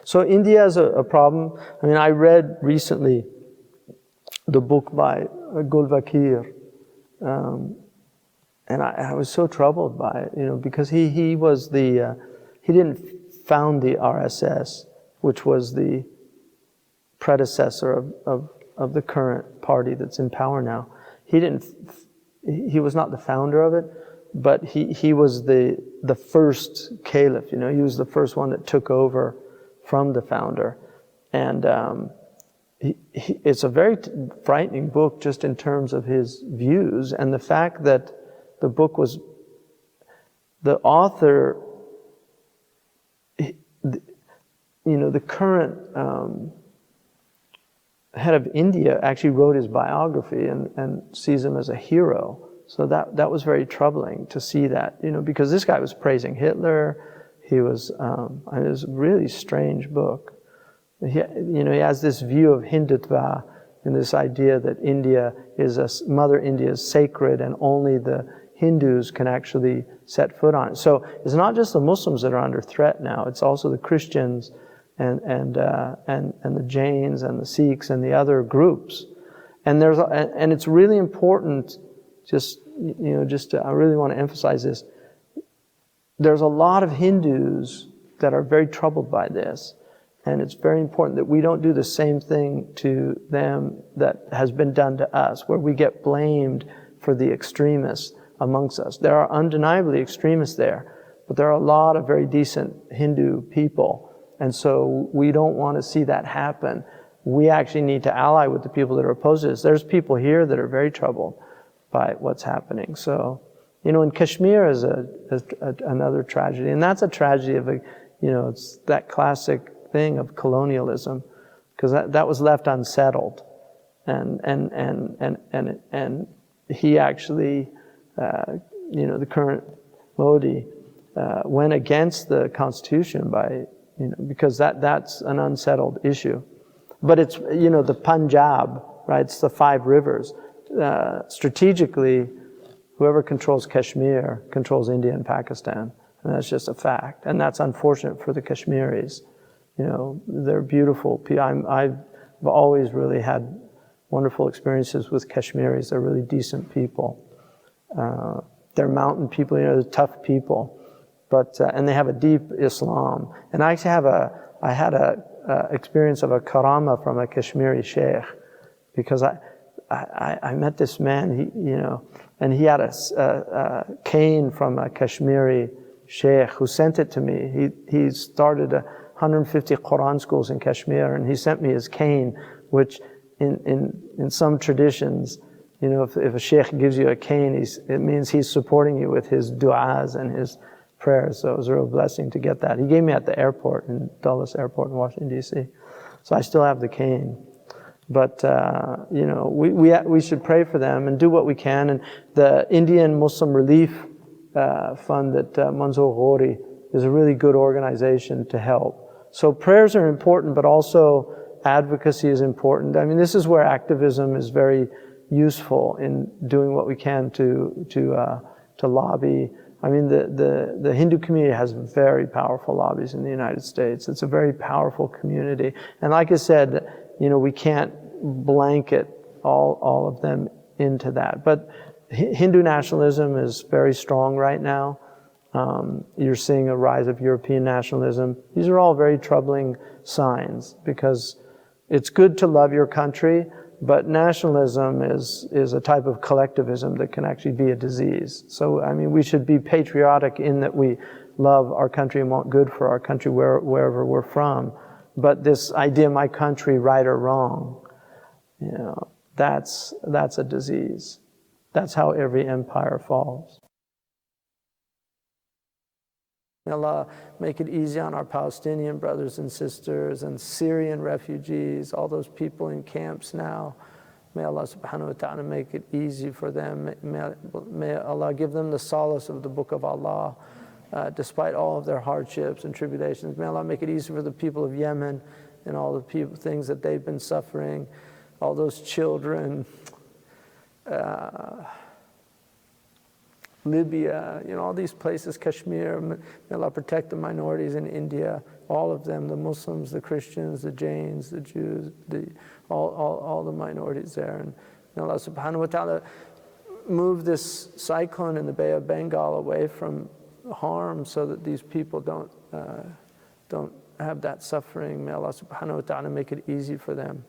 So India is a problem. I mean, I read recently the book by Gulvakir, and I was so troubled by it, because he was he didn't found the RSS, which was the predecessor of the current party that's in power now. He was not the founder of it, but he was the first caliph. He was the first one that took over from the founder, and it's a very frightening book just in terms of his views, and the fact that the book was, the author, the current head of India actually wrote his biography and sees him as a hero. So that was very troubling to see that, because this guy was praising Hitler. He was, it was a really strange book. He has this view of Hindutva and this idea that Mother India is sacred and only the Hindus can actually set foot on it. So it's not just the Muslims that are under threat now. It's also the Christians and the Jains and the Sikhs and the other groups. And it's really important. I really want to emphasize this. There's a lot of Hindus that are very troubled by this. And it's very important that we don't do the same thing to them that has been done to us, where we get blamed for the extremists amongst us. There are undeniably extremists there, but there are a lot of very decent Hindu people. And so we don't want to see that happen. We actually need to ally with the people that are opposed to this. There's people here that are very troubled by what's happening. So, in Kashmir is another tragedy. And that's a tragedy of it's that classic thing of colonialism, because that was left unsettled, and he actually, the current Modi went against the constitution by, because that's an unsettled issue. But it's the Punjab, right? It's the 5 rivers. Strategically, whoever controls Kashmir controls India and Pakistan, and that's just a fact. And that's unfortunate for the Kashmiris. They're beautiful people. I've always really had wonderful experiences with Kashmiris. They're really decent people. They're mountain people, they're tough people. But, and they have a deep Islam. And I actually I had a experience of a karama from a Kashmiri sheikh, because I met this man, and he had a cane from a Kashmiri sheikh who sent it to me. He started 150 Quran schools in Kashmir, and he sent me his cane, which in some traditions, if a sheikh gives you a cane, it means he's supporting you with his du'as and his prayers. So it was a real blessing to get that. He gave me at the airport, in Dulles Airport in Washington, D.C. So I still have the cane. But, we should pray for them and do what we can. And the Indian Muslim Relief Fund that Manzoor Ghori is a really good organization to help. So prayers are important, but also advocacy is important. I mean, this is where activism is very useful in doing what we can to lobby. I mean, the Hindu community has very powerful lobbies in the United States. It's a very powerful community. And like I said, we can't blanket all of them into that. But Hindu nationalism is very strong right now. You're seeing a rise of European nationalism. These are all very troubling signs, because it's good to love your country, but nationalism is a type of collectivism that can actually be a disease. So, I mean, we should be patriotic in that we love our country and want good for our country wherever we're from. But this idea, my country, right or wrong, that's a disease. That's how every empire falls. May Allah make it easy on our Palestinian brothers and sisters and Syrian refugees, all those people in camps now. May Allah subhanahu wa ta'ala make it easy for them. May Allah give them the solace of the Book of Allah, despite all of their hardships and tribulations. May Allah make it easy for the people of Yemen and all the things that they've been suffering, all those children. Libya, all these places, Kashmir, may Allah protect the minorities in India, all of them, the Muslims, the Christians, the Jains, the Jews, all the minorities there. And may Allah subhanahu wa ta'ala move this cyclone in the Bay of Bengal away from harm so that these people don't have that suffering. May Allah subhanahu wa ta'ala make it easy for them.